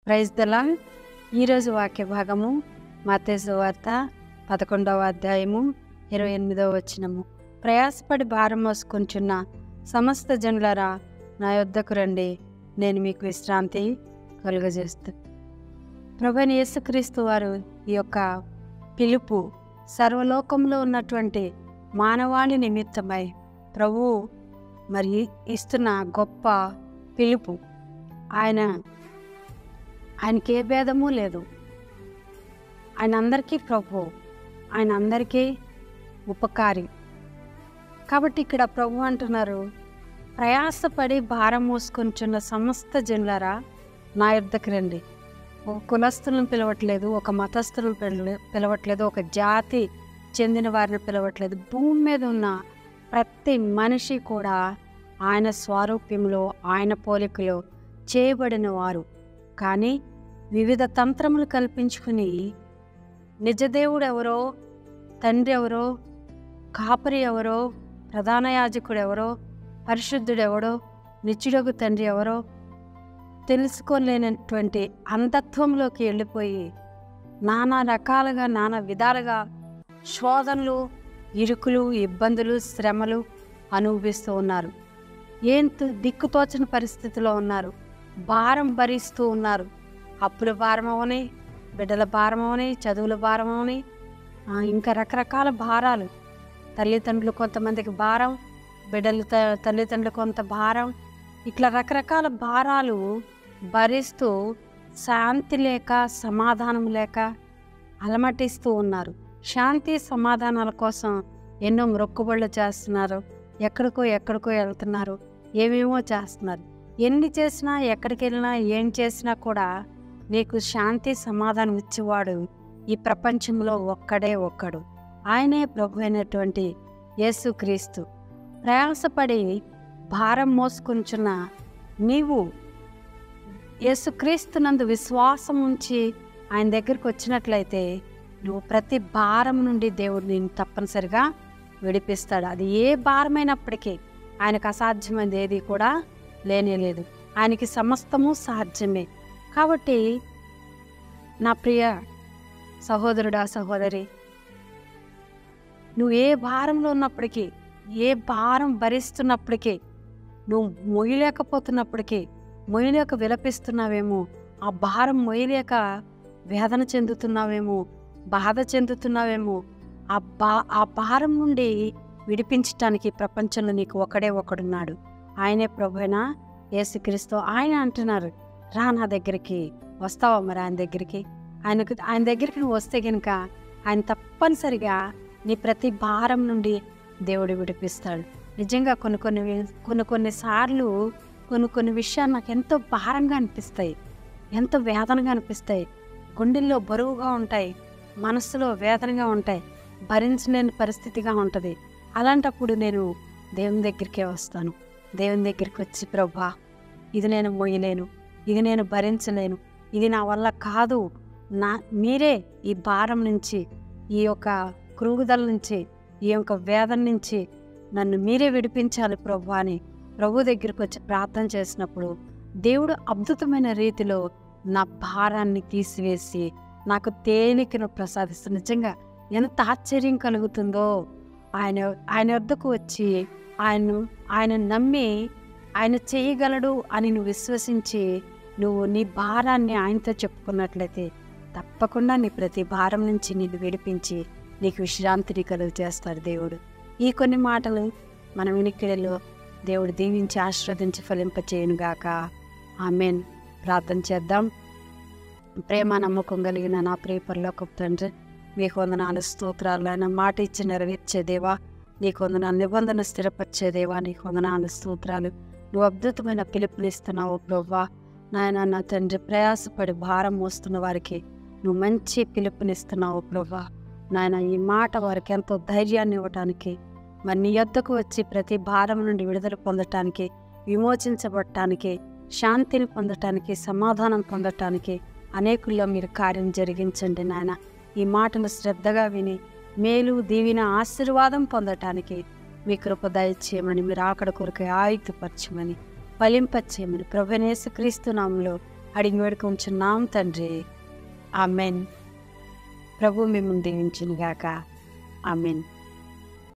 Praise the lord. ఈరోజు వాక్య భాగము మత్తయి సువార్త 11వ అధ్యాయము 28వ వచనము. ప్రయాసపడి భారం మోసుకొంచున్న సమస్త జనులారా నా యొద్దకు రండి, నేను మీకు విశ్రాంతి కలుగజేస్తాను. ప్రభువైన యేసుక్రీస్తు వారు ఈ యొక్క పిలుపు సర్వలోకంలో ఉన్నటువంటి మానవాళి నిమిత్తమై ప్రభువు మరి ఇస్తున్న గొప్ప పిలుపు. ఆయనకి ఏ భేదము లేదు. ఆయన అందరికీ ప్రభు, ఆయన అందరికీ ఉపకారి. కాబట్టి ఇక్కడ ప్రభు అంటున్నారు, ప్రయాసపడి భారం మోసుకొంచున్న సమస్త జనులారా నా యొద్దకు రండి. ఒక కులస్తులను పిలవట్లేదు, ఒక మతస్థులను పిలవట్లేదు, ఒక జాతి చెందిన వారిని పిలవట్లేదు. భూమి మీద ఉన్న ప్రతి మనిషి కూడా ఆయన స్వరూప్యంలో, ఆయన పోలికలో చేయబడిన వారు. కానీ వివిధ తంత్రములు కల్పించుకుని నిజదేవుడు ఎవరో, తండ్రి ఎవరో, కాపరి ఎవరో, ప్రధాన యాజకుడు ఎవరో, పరిశుద్ధుడు ఎవడో, నిత్యుడగు తండ్రి ఎవరో తెలుసుకోలేనటువంటి అంధత్వంలోకి వెళ్ళిపోయి నానా రకాలుగా, నానా విధాలుగా శోధనలు, ఇరుకులు, ఇబ్బందులు, శ్రమలు అనుభవిస్తూ ఉన్నారు. దిక్కుతోచని పరిస్థితిలో ఉన్నారు. భారం భరిస్తూ ఉన్నారు. అప్పుల భారం అవని, బిడ్డల భారం అవని, చదువుల భారం అవని, ఇంకా రకరకాల భారాలు. తల్లిదండ్రులు కొంతమందికి భారం, బిడ్డలు తల్లిదండ్రులు కొంత భారం, ఇట్లా రకరకాల భారాలు భరిస్తూ శాంతి లేక, సమాధానం లేక అలమటిస్తూ ఉన్నారు. శాంతి సమాధానాల కోసం ఎన్నో మొక్కుబళ్ళు చేస్తున్నారు. ఎక్కడికో వెళ్తున్నారు, ఏమేమో చేస్తున్నారు. ఎన్ని చేసినా, ఎక్కడికి వెళ్ళినా, ఏం చేసినా కూడా నీకు శాంతి సమాధానం ఇచ్చేవాడు ఈ ప్రపంచంలో ఒక్కడే ఒక్కడు. ఆయనే ప్రభు అయినటువంటి యేసుక్రీస్తు. ప్రయాసపడి భారం మోసుకుంటున్న నీవు యేసుక్రీస్తునందు విశ్వాసం ఉంచి ఆయన దగ్గరికి వచ్చినట్లయితే నువ్వు ప్రతి భారం నుండి దేవుడు నేను తప్పనిసరిగా విడిపిస్తాడు. అది ఏ భారమైనప్పటికీ ఆయనకు అసాధ్యమైనది ఏది కూడా లేనేలేదు. ఆయనకి సమస్తము సాధ్యమే. కాబట్టి నా ప్రియ సహోదరుడా, సహోదరి, నువ్వు ఏ భారంలో ఉన్నప్పటికీ, ఏ భారం భరిస్తున్నప్పటికీ, నువ్వు మొయ్యలేకపోతున్నప్పటికీ, మొయ్యలేక విలపిస్తున్నావేమో, ఆ భారం మొయ్యలేక వేదన చెందుతున్నావేమో, బాధ చెందుతున్నావేమో, ఆ భారం నుండి విడిపించటానికి ప్రపంచంలో నీకు ఒకడున్నాడు. ఆయనే ప్రభువైన యేసుక్రీస్తు. ఆయన అంటున్నారు, రా నా దగ్గరికి. వస్తావా మరి ఆయన దగ్గరికి? ఆయన దగ్గరికి నువ్వు వస్తే కనుక ఆయన తప్పనిసరిగా నీ ప్రతి భారం నుండి దేవుడు విడిపిస్తాడు. నిజంగా కొన్ని సార్లు కొన్ని విషయాలు నాకు ఎంతో భారంగా అనిపిస్తాయి, ఎంతో వేదనగా అనిపిస్తాయి, గుండెల్లో బరువుగా ఉంటాయి, మనసులో వేదనగా ఉంటాయి, భరించలేని పరిస్థితిగా ఉంటుంది. అలాంటప్పుడు నేను దేవుని దగ్గరికే వస్తాను. దేవుని దగ్గరికి వచ్చి, ప్రభా, ఇది నేను మోయలేను, ఇది నేను భరించలేను, ఇది నా వల్ల కాదు, మీరే ఈ భారం నుంచి, ఈ యొక్క కృంగుదల నుంచి, ఈ యొక్క వేదన నుంచి నన్ను మీరే విడిపించాలి ప్రభు అని ప్రభు దగ్గరికి వచ్చి ప్రార్థన చేసినప్పుడు దేవుడు అద్భుతమైన రీతిలో నా భారాన్ని తీసివేసి నాకు తేలికను ప్రసాదిస్తుంది. నిజంగా ఎంత ఆశ్చర్యం కలుగుతుందో. ఆయన వద్దకు వచ్చి ఆయన నమ్మి ఆయన చేయగలడు అని నువ్వు విశ్వసించి నువ్వు నీ భారాన్ని ఆయనతో చెప్పుకున్నట్లయితే తప్పకుండా నీ ప్రతి భారం నుంచి నిన్ను విడిపించి నీకు విశ్రాంతిని కలుగు చేస్తాడు దేవుడు. ఈ కొన్ని మాటలు మన వినికిడిలో దేవుడు దీవించి ఆశీర్వదించి ఫలింపచేయునుగాక. ఆమేన్. ప్రార్థన చేద్దాం. ప్రేమ నమ్మకం కలిగిన నా ప్రియ పరలోకపు తండ్రి, మీకు వందనాలు, స్తోత్రాలు. ఆయన మాట ఇచ్చి నెరవేర్చే దేవా నీకు వందనాలు, నిబంధన స్థిరపరిచే దేవా నీకు వందనాలు, స్తోత్రాలు. నువ్వు అద్భుతమైన పిలుపునిస్తున్నావు ప్రభువా. నాయన నా తండ్రి, ప్రయాసపడి భారం మోస్తున్న వారికి నువ్వు మంచి పిలుపునిస్తున్నావు ప్రభువా. నాయన ఈ మాట వారికి ఎంతో ధైర్యాన్ని ఇవ్వటానికి, మరి నీ యొద్దకు వచ్చి ప్రతి భారం నుండి విడుదల పొందటానికి, విమోచించబడటానికి, శాంతిని పొందటానికి, సమాధానం పొందటానికి అనేకుల్లో మీరు కార్యం జరిగించండి నాయన. ఈ మాటను శ్రద్ధగా విని మేలు, దీవెన, ఆశీర్వాదం పొందటానికి మీ కృప దయచేయమని, మీరు ఆకడ కొరకు ఆయుక్తపరచమని, ఫలింపచేయమని ప్రభువైన యేసుక్రీస్తు నామములో అడిగి వేడుకొంచున్నాం తండ్రి. ఆమెన్. ప్రభు మిమ్మల్ని దీవించును గాక. ఆమెన్.